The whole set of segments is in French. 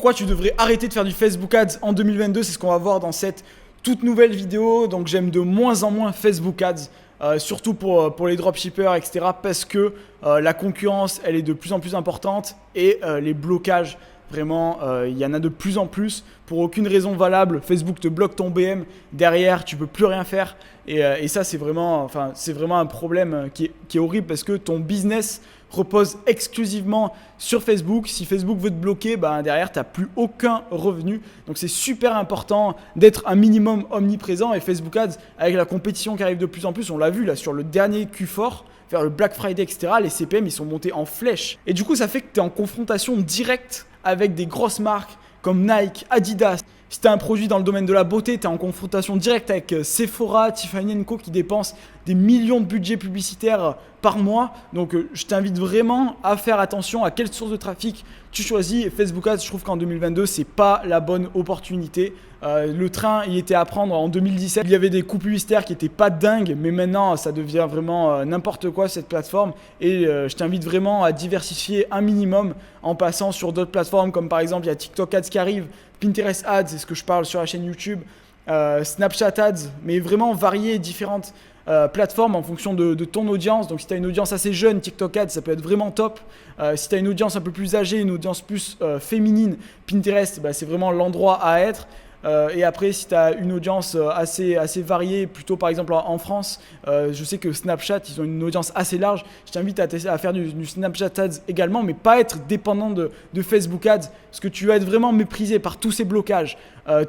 pourquoi tu devrais arrêter de faire du Facebook Ads en 2022, c'est ce qu'on va voir dans cette toute nouvelle vidéo. Donc j'aime de moins en moins Facebook Ads. Surtout pour les dropshippers, etc. Parce que la concurrence, elle est de plus en plus importante et les blocages, vraiment, il y en a de plus en plus. Pour aucune raison valable, Facebook te bloque ton BM. Derrière, tu ne peux plus rien faire. Et ça, c'est vraiment un problème qui est horrible parce que ton business repose exclusivement sur Facebook. Si Facebook veut te bloquer, derrière, tu n'as plus aucun revenu. Donc, c'est super important d'être un minimum omniprésent. Et Facebook Ads, avec la compétition qui arrive de plus en plus, on l'a vu là sur le dernier Q4, vers le Black Friday, etc., les CPM, ils sont montés en flèche. Et du coup, ça fait que tu es en confrontation directe avec des grosses marques comme Nike, Adidas. Si tu as un produit dans le domaine de la beauté, tu es en confrontation directe avec Sephora, Tiffany & Co qui dépensent des millions de budgets publicitaires par mois. Donc, je t'invite vraiment à faire attention à quelle source de trafic tu choisis. Et Facebook Ads, je trouve qu'en 2022, ce n'est pas la bonne opportunité. Le train, il était à prendre en 2017. Il y avait des coûts publicitaires qui n'étaient pas dingues, mais maintenant, ça devient vraiment n'importe quoi cette plateforme. Et je t'invite vraiment à diversifier un minimum en passant sur d'autres plateformes comme par exemple, il y a TikTok Ads qui arrive, Pinterest Ads, c'est ce que je parle sur la chaîne YouTube, Snapchat Ads, mais vraiment varier différentes plateformes en fonction de ton audience. Donc si tu as une audience assez jeune, TikTok Ads, ça peut être vraiment top. Si tu as une audience un peu plus âgée, une audience plus féminine, Pinterest, c'est vraiment l'endroit à être. Et après, si tu as une audience assez variée, plutôt par exemple en France, je sais que Snapchat, ils ont une audience assez large. Je t'invite à faire du Snapchat Ads également, mais pas être dépendant de Facebook Ads, parce que tu vas être vraiment méprisé par tous ces blocages,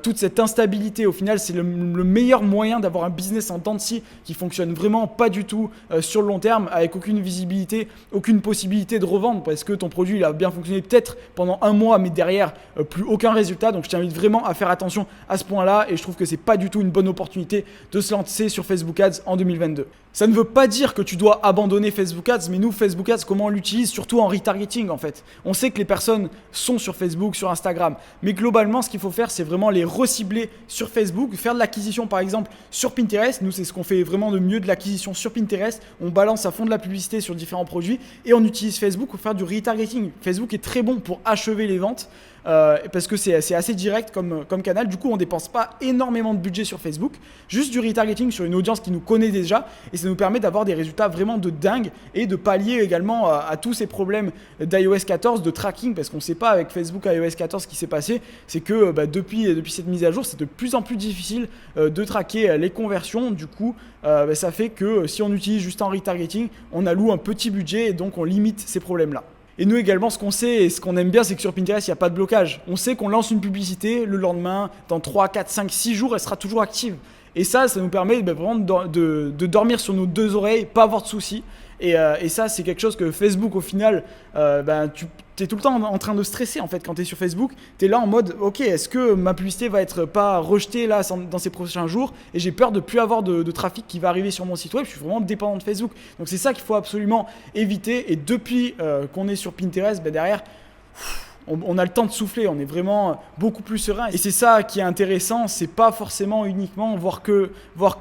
toute cette instabilité. Au final, c'est le meilleur moyen d'avoir un business en dents de scie qui fonctionne vraiment pas du tout sur le long terme, avec aucune visibilité, aucune possibilité de revendre, parce que ton produit il a bien fonctionné peut-être pendant un mois, mais derrière, plus aucun résultat. Donc je t'invite vraiment à faire attention à ce point-là, et je trouve que c'est pas du tout une bonne opportunité de se lancer sur Facebook Ads en 2022. Ça ne veut pas dire que tu dois abandonner Facebook Ads, mais nous, Facebook Ads, comment on l'utilise? Surtout en retargeting en fait. On sait que les personnes sont sur Facebook, sur Instagram, mais globalement, ce qu'il faut faire, c'est vraiment les recibler sur Facebook, faire de l'acquisition par exemple sur Pinterest. Nous, c'est ce qu'on fait vraiment de mieux, de l'acquisition sur Pinterest. On balance à fond de la publicité sur différents produits et on utilise Facebook pour faire du retargeting. Facebook est très bon pour achever les ventes. Parce que c'est assez direct comme canal. Du coup, on ne dépense pas énormément de budget sur Facebook, juste du retargeting sur une audience qui nous connaît déjà, et ça nous permet d'avoir des résultats vraiment de dingue et de pallier également à tous ces problèmes d'iOS 14 de tracking, parce qu'on ne sait pas avec Facebook iOS 14 ce qui s'est passé. C'est que depuis cette mise à jour, c'est de plus en plus difficile de traquer les conversions. Du coup, ça fait que si on utilise juste un retargeting, on alloue un petit budget et donc on limite ces problèmes-là. Et nous également, ce qu'on sait et ce qu'on aime bien, c'est que sur Pinterest, il n'y a pas de blocage. On sait qu'on lance une publicité, le lendemain, dans 3, 4, 5, 6 jours, elle sera toujours active. Et ça nous permet vraiment de dormir sur nos deux oreilles, pas avoir de soucis. Et ça, c'est quelque chose que Facebook, au final, tu es tout le temps en train de stresser en fait quand tu es sur Facebook. Tu es là en mode, ok, est-ce que ma publicité va être pas rejetée là dans ces prochains jours? Et j'ai peur de plus avoir de trafic qui va arriver sur mon site web. Je suis vraiment dépendant de Facebook. Donc c'est ça qu'il faut absolument éviter. Et depuis qu'on est sur Pinterest, derrière, on a le temps de souffler, on est vraiment beaucoup plus serein. Et c'est ça qui est intéressant, c'est pas forcément uniquement voir que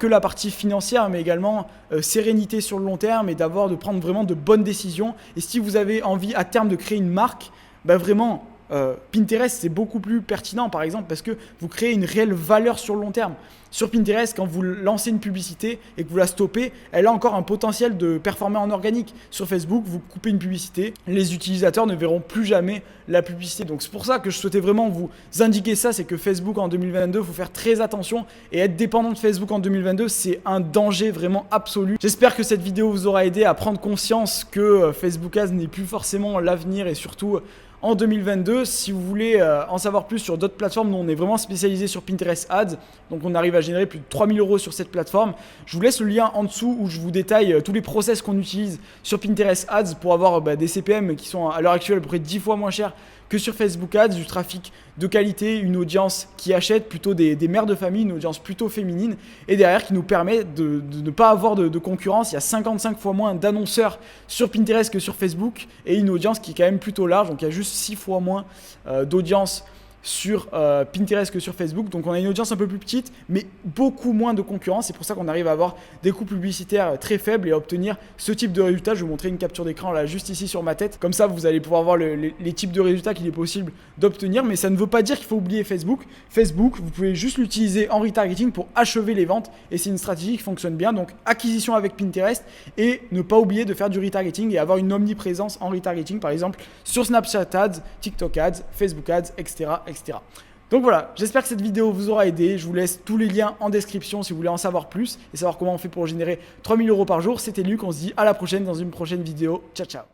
la partie financière, mais également sérénité sur le long terme et de prendre vraiment de bonnes décisions. Et si vous avez envie à terme de créer une marque, vraiment Pinterest c'est beaucoup plus pertinent par exemple parce que vous créez une réelle valeur sur le long terme. Sur Pinterest, quand vous lancez une publicité et que vous la stoppez, elle a encore un potentiel de performer en organique. Sur Facebook, vous coupez une publicité, les utilisateurs ne verront plus jamais la publicité. Donc c'est pour ça que je souhaitais vraiment vous indiquer ça, c'est que Facebook en 2022, il faut faire très attention et être dépendant de Facebook en 2022, c'est un danger vraiment absolu. J'espère que cette vidéo vous aura aidé à prendre conscience que Facebook Ads n'est plus forcément l'avenir et surtout en 2022. Si vous voulez en savoir plus sur d'autres plateformes, nous on est vraiment spécialisé sur Pinterest Ads, donc on arrive à générer plus de 3000 € sur cette plateforme. Je vous laisse le lien en dessous où je vous détaille tous les process qu'on utilise sur Pinterest Ads pour avoir des CPM qui sont à l'heure actuelle à peu près 10 fois moins chers que sur Facebook Ads, du trafic de qualité, une audience qui achète plutôt des mères de famille, une audience plutôt féminine et derrière qui nous permet de ne pas avoir de concurrence. Il y a 55 fois moins d'annonceurs sur Pinterest que sur Facebook et une audience qui est quand même plutôt large, donc il y a juste 6 fois moins d'audience sur Pinterest que sur Facebook. Donc on a une audience un peu plus petite, mais beaucoup moins de concurrence. C'est pour ça qu'on arrive à avoir des coûts publicitaires très faibles et à obtenir ce type de résultats. Je vais vous montrer une capture d'écran là juste ici sur ma tête. Comme ça, vous allez pouvoir voir les types de résultats qu'il est possible d'obtenir. Mais ça ne veut pas dire qu'il faut oublier Facebook. Facebook, vous pouvez juste l'utiliser en retargeting pour achever les ventes. Et c'est une stratégie qui fonctionne bien. Donc acquisition avec Pinterest et ne pas oublier de faire du retargeting et avoir une omniprésence en retargeting, par exemple sur Snapchat Ads, TikTok Ads, Facebook Ads, etc. Donc voilà, j'espère que cette vidéo vous aura aidé. Je vous laisse tous les liens en description si vous voulez en savoir plus et savoir comment on fait pour générer 3000 € par jour. C'était Luc, on se dit à la prochaine dans une prochaine vidéo. Ciao, ciao.